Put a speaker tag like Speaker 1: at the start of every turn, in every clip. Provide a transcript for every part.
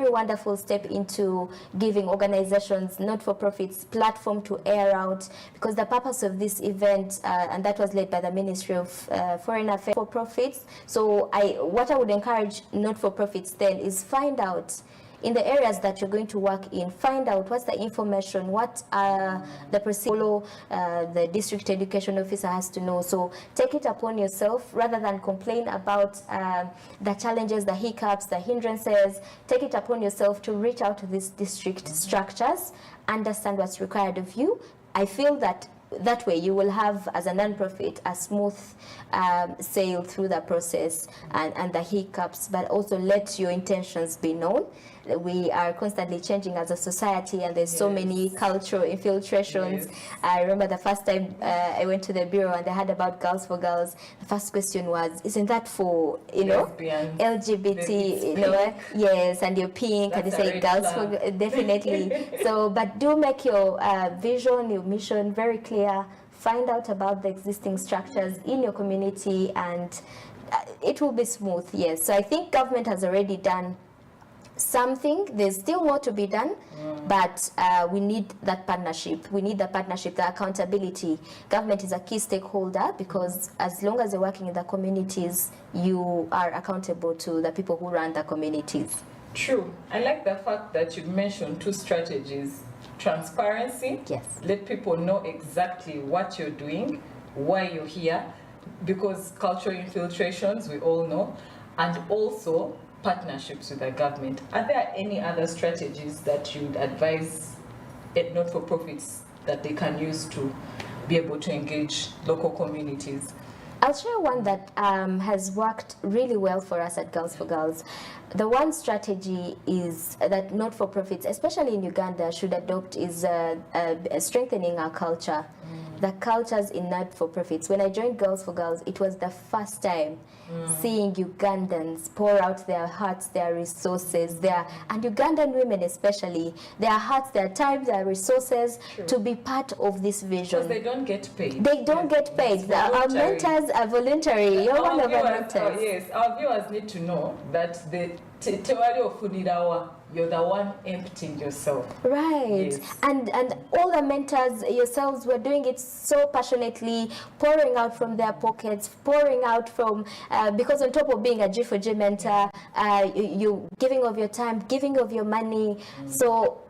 Speaker 1: very wonderful step into giving organizations, not-for-profits, platform to air out, because the purpose of this event, and that was led by the Ministry of Foreign Affairs, for profits. So what I would encourage not-for-profits then is find out in the areas that you're going to work in, find out what's the information, what the procedure the district education officer has to know. So take it upon yourself, rather than complain about the challenges, the hiccups, the hindrances. Take it upon yourself to reach out to these district structures, understand what's required of you. I feel that way you will have, as a non-profit, a smooth sail through the process and the hiccups, but also let your intentions be known. We are constantly changing as a society, and there's so many cultural infiltrations. I remember the first time I went to the bureau and they had about Girls for Girls. The first question was, isn't that for,
Speaker 2: lesbians,
Speaker 1: LGBT, yes, and you're pink, that's and they say Girls for definitely. So, but do make your vision, your mission very clear. Find out about the existing structures in your community, and it will be smooth, yes. So I think government has already done something. There's still more to be done, but we need that partnership. We need the partnership, the accountability. Government is a key stakeholder, because as long as you're working in the communities, you are accountable to the people who run the communities.
Speaker 2: True. I like the fact that you mentioned two strategies. Transparency.
Speaker 1: Yes.
Speaker 2: Let people know exactly what you're doing, why you're here, because cultural infiltrations, we all know, and also partnerships with the government. Are there any other strategies that you would advise not-for-profits that they can use to be able to engage local communities?
Speaker 1: I'll share one that has worked really well for us at Girls for Girls. The one strategy is that not-for-profits, especially in Uganda, should adopt is strengthening our culture. The cultures in not-for-profits. When I joined Girls for Girls, it was the first time seeing Ugandans pour out their hearts, their resources, and Ugandan women especially, their hearts, their time, their resources, to be part of this vision.
Speaker 2: Because they don't get paid.
Speaker 1: They don't get paid. Our mentors are voluntary. You're one of our mentors.
Speaker 2: Yes, our viewers need to know that the Tewari of Funirawa, you're the one emptying yourself.
Speaker 1: Right.
Speaker 2: Yes.
Speaker 1: And all the mentors yourselves were doing it so passionately, pouring out from their pockets, pouring out from, because on top of being a G4G mentor, you giving of your time, giving of your money. So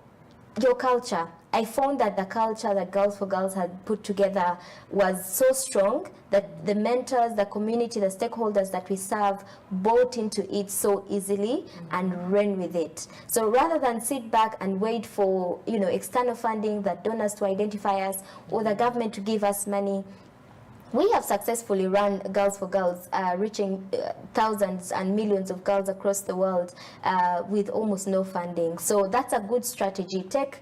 Speaker 1: your culture. I found that the culture that Girls for Girls had put together was so strong that the mentors, the community, the stakeholders that we serve bought into it so easily and ran with it. So rather than sit back and wait for external funding, the donors to identify us, or the government to give us money, we have successfully run Girls for Girls, reaching thousands and millions of girls across the world with almost no funding. So that's a good strategy. Take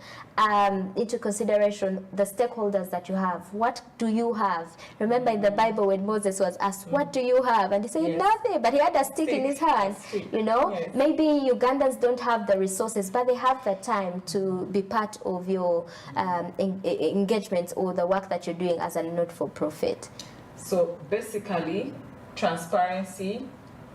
Speaker 1: into consideration the stakeholders that you have. What do you have? Remember in the Bible when Moses was asked, what do you have? And he said, nothing, but he had a stick in his hand. Maybe Ugandans don't have the resources, but they have the time to be part of your engagement or the work that you're doing as a not-for-profit.
Speaker 2: So basically, transparency,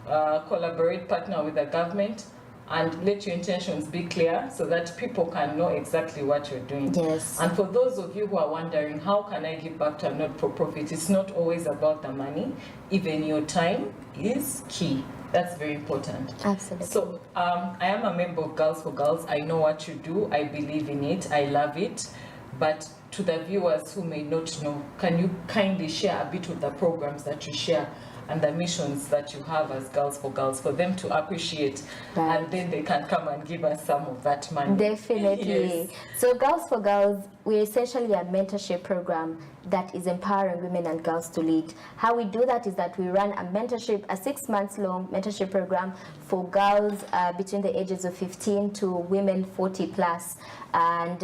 Speaker 2: collaborate, partner with the government, and let your intentions be clear so that people can know exactly what you're doing.
Speaker 1: Yes.
Speaker 2: And for those of you who are wondering, how can I give back to a not-for-profit? It's not always about the money. Even your time is key. That's very important.
Speaker 1: Absolutely.
Speaker 2: So I am a member of Girls for Girls. I know what you do. I believe in it. I love it. But to the viewers who may not know, can you kindly share a bit of the programs that you share and the missions that you have as Girls for Girls for them to appreciate, and then they can come and give us some of that money?
Speaker 1: Definitely.
Speaker 2: Yes.
Speaker 1: So Girls for Girls, we're essentially a mentorship program that is empowering women and girls to lead. How we do that is that we run a mentorship, a 6 months long mentorship program for girls between the ages of 15 to women 40 plus. And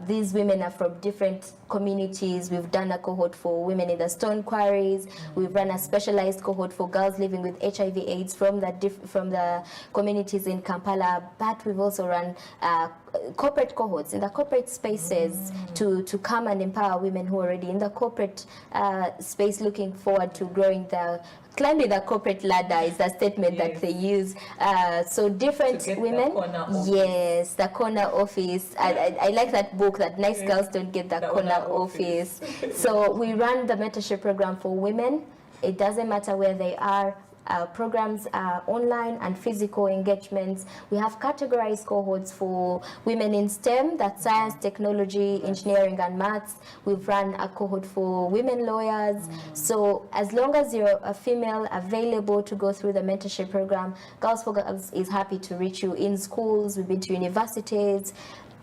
Speaker 1: these women are from different communities. We've done a cohort for women in the stone quarries. We've run a specialized cohort for girls living with HIV/AIDS from the communities in Kampala. But we've also run corporate cohorts, in the corporate spaces, to come and empower women who are already in the corporate space, looking forward to climbing the corporate ladder is the statement that they use. So different women. Yes, the corner office. I like that book, that nice girls don't get the corner office. So we run the mentorship program for women. It doesn't matter where they are. Our programs are online and physical engagements. We have categorized cohorts for women in STEM, that's science, technology, engineering, and maths. We've run a cohort for women lawyers. So as long as you're a female available to go through the mentorship program, Girls for Girls is happy to reach you in schools. We've been to universities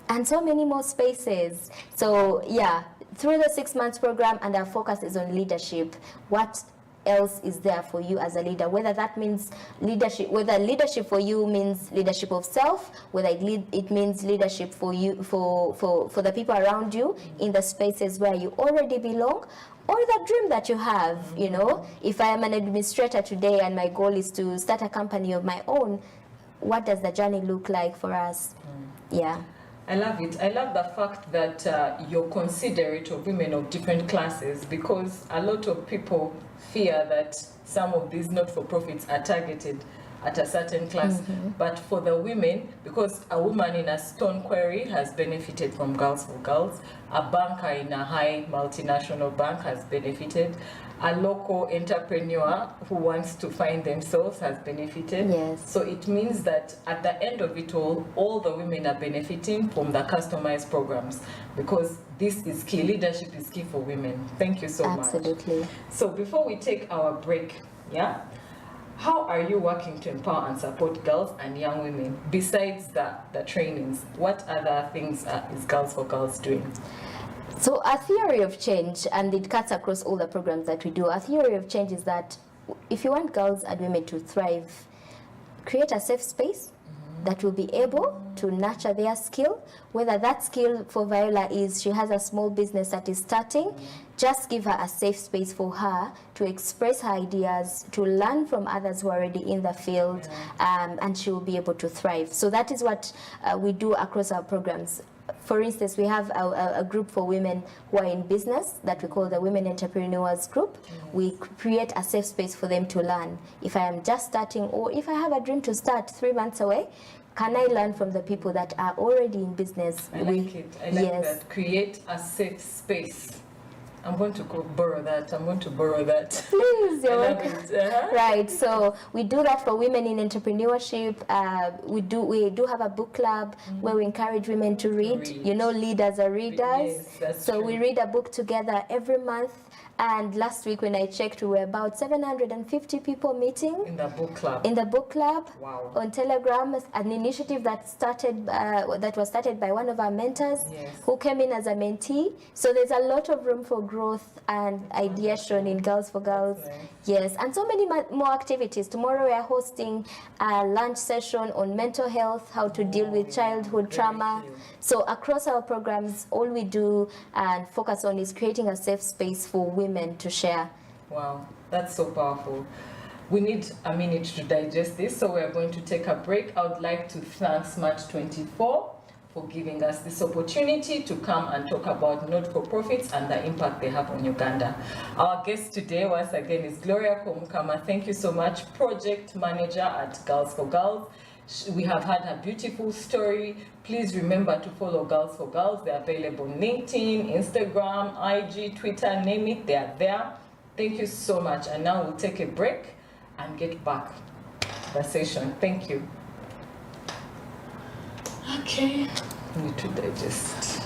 Speaker 1: and so many more spaces. So yeah, through the 6 months program, and our focus is on leadership. What else is there for you as a leader, whether that means leadership, whether leadership for you means leadership of self, whether it means leadership for you, for the people around you in the spaces where you already belong, or the dream that you have. You know, if I am an administrator today and my goal is to start a company of my own, what does the journey look like for us? Yeah.
Speaker 2: I love it. I love the fact that you're considerate of women of different classes, because a lot of people fear that some of these not-for-profits are targeted at a certain class. But for the women, because a woman in a stone quarry has benefited from Girls for Girls, a banker in a high multinational bank has benefited, a local entrepreneur who wants to find themselves has benefited.
Speaker 1: Yes.
Speaker 2: So it means that at the end of it all the women are benefiting from the customized programs, because this is key. Leadership is key for women. Thank you so much.
Speaker 1: Absolutely.
Speaker 2: So before we take our break, how are you working to empower and support girls and young women besides the trainings? What other things is Girls for Girls doing?
Speaker 1: So a theory of change, and it cuts across all the programs that we do, a theory of change is that if you want girls and women to thrive, create a safe space that will be able to nurture their skill. Whether that skill for Viola is she has a small business that is starting, just give her a safe space for her to express her ideas, to learn from others who are already in the field, and she will be able to thrive. So that is what we do across our programs. For instance, we have a group for women who are in business that we call the Women Entrepreneurs Group. We create a safe space for them to learn. If I am just starting, or if I have a dream to start 3 months away, can I learn from the people that are already in business?
Speaker 2: I like it. I like that. Create a safe space. I'm going to go borrow that. I'm going to borrow that.
Speaker 1: Please, you're welcome. Right. So we do that for women in entrepreneurship. We do have a book club where we encourage women to read. You know, leaders are readers.
Speaker 2: Yes, that's
Speaker 1: so
Speaker 2: true.
Speaker 1: We read a book together every month. And last week when I checked, we were about 750 people meeting
Speaker 2: in the book club.
Speaker 1: In the book club.
Speaker 2: Wow.
Speaker 1: On Telegram, an initiative that was started by one of our mentors, who came in as a mentee. So there's a lot of room for growth and ideation in Girls for Girls. Yes, and so many more activities. Tomorrow we are hosting a lunch session on mental health, how to deal with childhood trauma. So across our programs, all we do and focus on is creating a safe space for women to share.
Speaker 2: Wow, that's so powerful. We need a minute to digest this, so we're going to take a break. I would like to thank Smart 24 for giving us this opportunity to come and talk about not-for-profits and the impact they have on Uganda. Our guest today, once again, is Gloria Komukama. Thank you so much, Project Manager at Girls for Girls. We have had a beautiful story. Please remember to follow Girls for Girls. They're available on LinkedIn, Instagram, IG, Twitter, name it, they are there. Thank you so much. And now we'll take a break and get back to the session. Thank you. Okay, need to digest.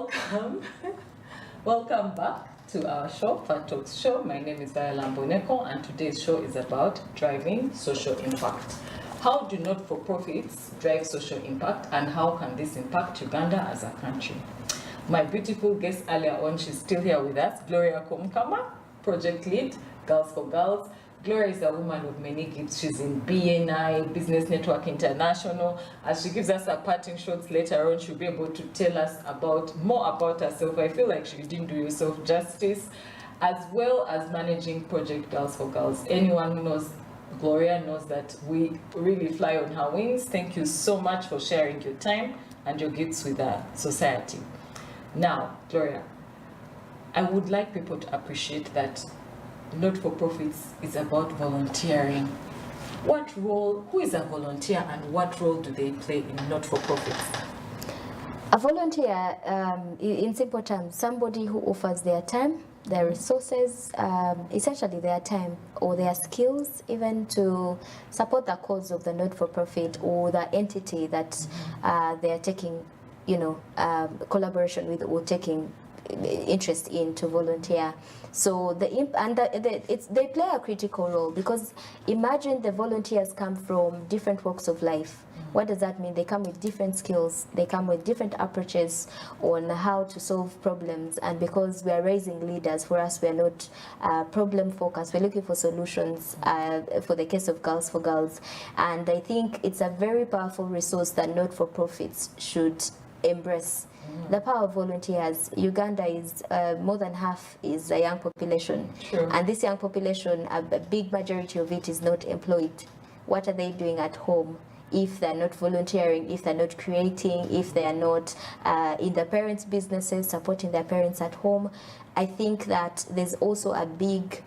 Speaker 2: Welcome. Welcome back to our show, Fat Talks Show. My name is Viola Mboneko, and today's show is about driving social impact. How do not-for-profits drive social impact, and how can this impact Uganda as a country? My beautiful guest earlier on, she's still here with us, Gloria Komkama, project lead, Girls for Girls. Gloria is a woman with many gifts. She's in BNI, Business Network International. As she gives us her parting shots later on, she'll be able to tell us more about herself. I feel like she didn't do yourself justice, as well as managing Project Girls for Girls. Anyone who knows Gloria knows that we really fly on her wings. Thank you so much for sharing your time and your gifts with our society. Now, Gloria, I would like people to appreciate that not-for-profits is about volunteering. Who is a volunteer, and what role do they play in not-for-profits?
Speaker 1: A volunteer, in simple terms, somebody who offers their time, their resources, essentially their time or their skills, even to support the cause of the not-for-profit or the entity that they are taking, collaboration with or taking interest in to volunteer. So they play a critical role, because imagine the volunteers come from different walks of life. What does that mean? They come with different skills, they come with different approaches on how to solve problems, and because we are raising leaders, for us we are not problem focused, we're looking for solutions for the case of Girls for Girls. And I think it's a very powerful resource that not-for-profits should embrace. The power of volunteers. Uganda is more than half is a young population.
Speaker 2: Sure.
Speaker 1: And this young population, a big majority of it is not employed. What are they doing at home if they're not volunteering, if they're not creating, if they are not in their parents' businesses, supporting their parents at home? I think that there's also a big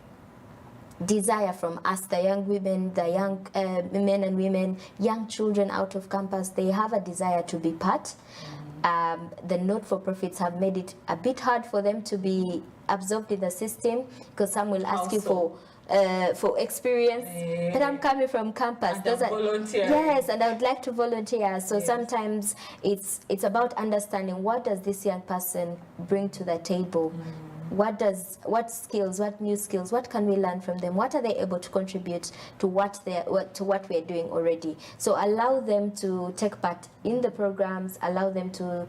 Speaker 1: desire from us, the young women, the young men and women, young children out of campus. They have a desire to be part. The not-for-profits have made it a bit hard for them to be absorbed in the system, because some will ask you for experience. But I'm coming from campus.
Speaker 2: And volunteering.
Speaker 1: Yes, and I would like to volunteer. So sometimes it's about understanding, what does this young person bring to the table? What skills, what new skills, what can we learn from them? What are they able to contribute to what we are doing already? So allow them to take part in the programs, allow them to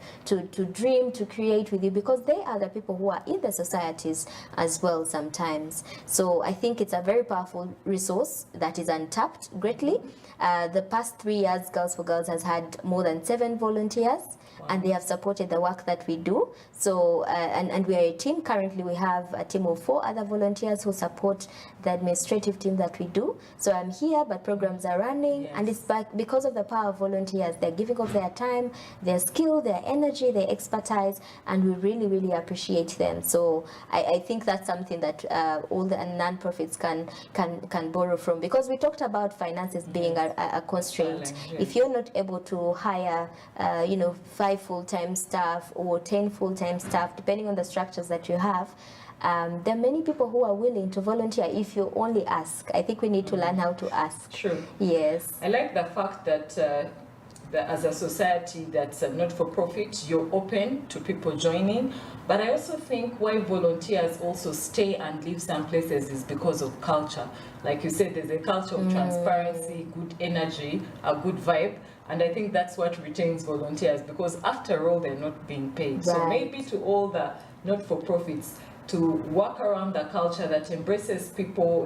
Speaker 1: dream, to create with you, because they are the people who are in the societies as well sometimes. So I think it's a very powerful resource that is untapped greatly. The past 3 years, Girls for Girls has had more than 7 volunteers. And they have supported the work that we do. So, and we are a team. Currently, we have a team of 4 other volunteers who support the administrative team that we do. So I'm here, but programs are running, and it's because of the power of volunteers. They're giving of their time, their skill, their energy, their expertise, and we really, really appreciate them. So I think that's something that all the non-profits can borrow from, because we talked about finances being a constraint. If you're not able to hire, 5 full-time staff or 10 full-time staff, depending on the structures that you have, there are many people who are willing to volunteer if you only ask. I think we need to learn how to ask.
Speaker 2: True.
Speaker 1: Yes.
Speaker 2: I like the fact that as a society that's not-for-profit, you're open to people joining. But I also think why volunteers also stay and live some places is because of culture. Like you said, there's a culture of transparency, good energy, a good vibe. And I think that's what retains volunteers, because after all, they're not being paid.
Speaker 1: Right.
Speaker 2: So maybe to all the not-for-profits to work around the culture that embraces people,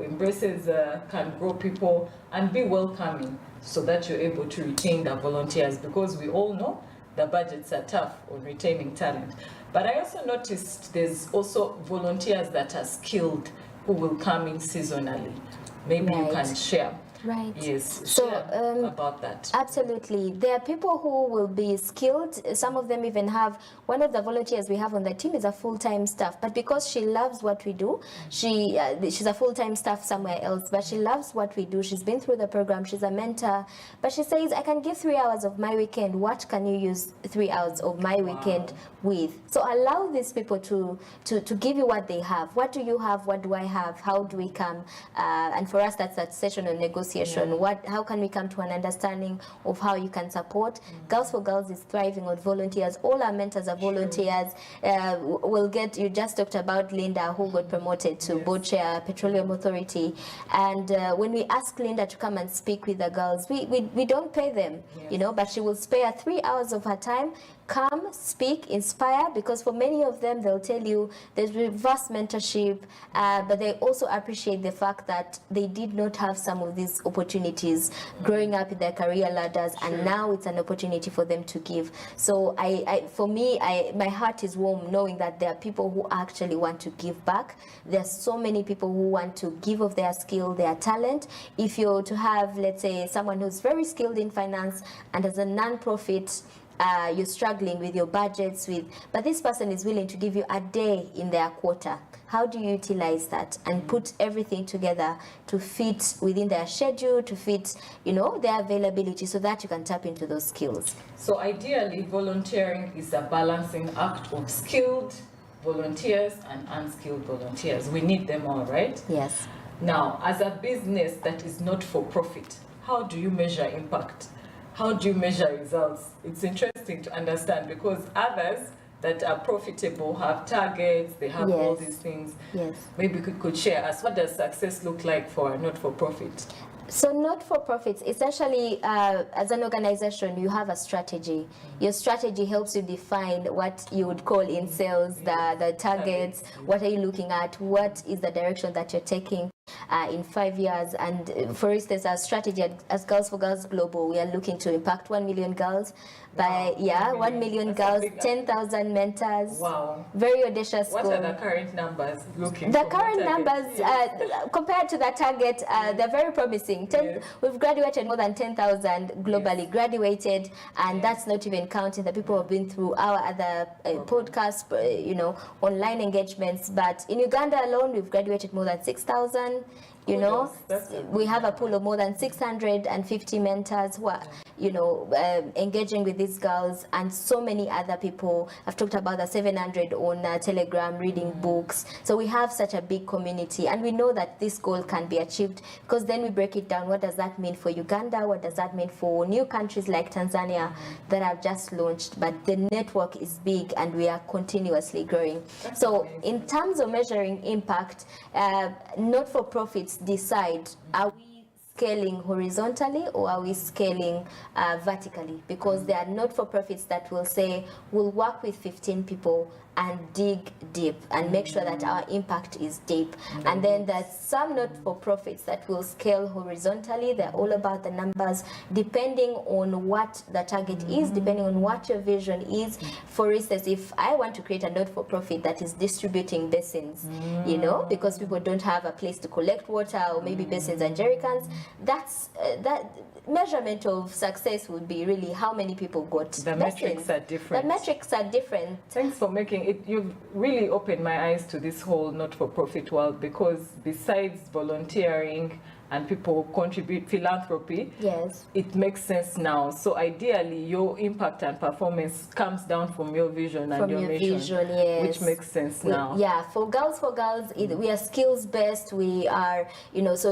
Speaker 2: can grow people, and be welcoming, so that you're able to retain the volunteers, because we all know the budgets are tough on retaining talent. But I also noticed there's also volunteers that are skilled who will come in seasonally. Maybe you can share.
Speaker 1: Right.
Speaker 2: Yes.
Speaker 1: So
Speaker 2: about that.
Speaker 1: Absolutely. There are people who will be skilled. Some of them even have, one of the volunteers we have on the team is a full-time staff, but because she loves what we do, she's a full-time staff somewhere else, but she loves what we do. She's been through the program. She's a mentor, but she says, I can give 3 hours of my weekend. What can you use 3 hours of my weekend with? So allow these people to give you what they have. What do you have? What do I have? How do we come? And for us, that's that session on negotiation. negotiation. How can we come to an understanding of how you can support? Girls for Girls is thriving on volunteers. All our mentors are volunteers. You just talked about Linda, who got promoted to board chair, Petroleum Authority. And when we ask Linda to come and speak with the girls, we don't pay them, but she will spare 3 hours of her time. Come, speak, inspire, because for many of them, they'll tell you there's reverse mentorship, but they also appreciate the fact that they did not have some of these opportunities growing up in their career ladders, and now it's an opportunity for them to give. So for me, my heart is warm knowing that there are people who actually want to give back. There's so many people who want to give of their skill, their talent. If you're to have, let's say, someone who's very skilled in finance and as a non-profit, you're struggling with your budgets, but this person is willing to give you a day in their quarter. How do you utilize that and put everything together to fit within their schedule, to fit, their availability, so that you can tap into those skills?
Speaker 2: So ideally, volunteering is a balancing act of skilled volunteers and unskilled volunteers. We need them all, right?
Speaker 1: Yes.
Speaker 2: Now, as a business that is not for profit, how do you measure impact? How do you measure results? It's interesting to understand, because others that are profitable have targets, they have all these things.
Speaker 1: Yes.
Speaker 2: Maybe you could share us, what does success look like for a not-for-profit?
Speaker 1: So not-for-profits, essentially, as an organization, you have a strategy. Your strategy helps you define what you would call in sales, the targets, what are you looking at, what is the direction that you're taking in 5 years. And for instance, our strategy as Girls for Girls Global, we are looking to impact 1 million girls by 1 million girls, 10,000 mentors.
Speaker 2: Wow.
Speaker 1: Very audacious goal.
Speaker 2: What are the current numbers looking?
Speaker 1: The current numbers compared to the target, they're very promising. We've graduated more than 10,000 globally graduated, and that's not even counting the people who have been through our other podcasts, online engagements. But in Uganda alone, we've graduated more than 6,000. We have a pool of more than 650 mentors who are, engaging with these girls, and so many other people. I've talked about the 700 on Telegram, reading books. So we have such a big community, and we know that this goal can be achieved, because then we break it down. What does that mean for Uganda? What does that mean for new countries like Tanzania that have just launched? But the network is big, and we are continuously growing. So in terms of measuring impact, not-for-profits decide, are we scaling horizontally or are we scaling vertically? Because there are not-for-profits that will say, we'll work with 15 people and dig deep and make sure that our impact is deep. And then there's some not-for-profits that will scale horizontally. They're all about the numbers, depending on what the target is, depending on what your vision is. For instance, if I want to create a not-for-profit that is distributing basins, because people don't have a place to collect water, or maybe basins and jerrycans, that measurement of success would be really how many people got
Speaker 2: the metrics are different.
Speaker 1: The metrics are different.
Speaker 2: Thanks for making it. You've really opened my eyes to this whole not-for-profit world, because besides volunteering and people contribute philanthropy, it makes sense now. So ideally, your impact and performance comes down from your vision and your mission, which makes sense now.
Speaker 1: For Girls, we are skills-based. We are, so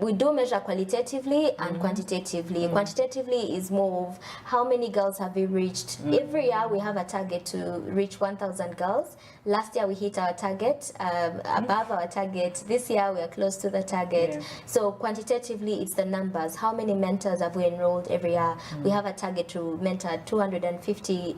Speaker 1: we do measure qualitatively and quantitatively. Quantitatively is more of how many girls have we reached. Every year we have a target to reach 1,000 girls. Last year we hit our target, above our target. This year we are close to the target. So quantitatively, it's the numbers. How many mentors have we enrolled every year? We have a target to mentor 250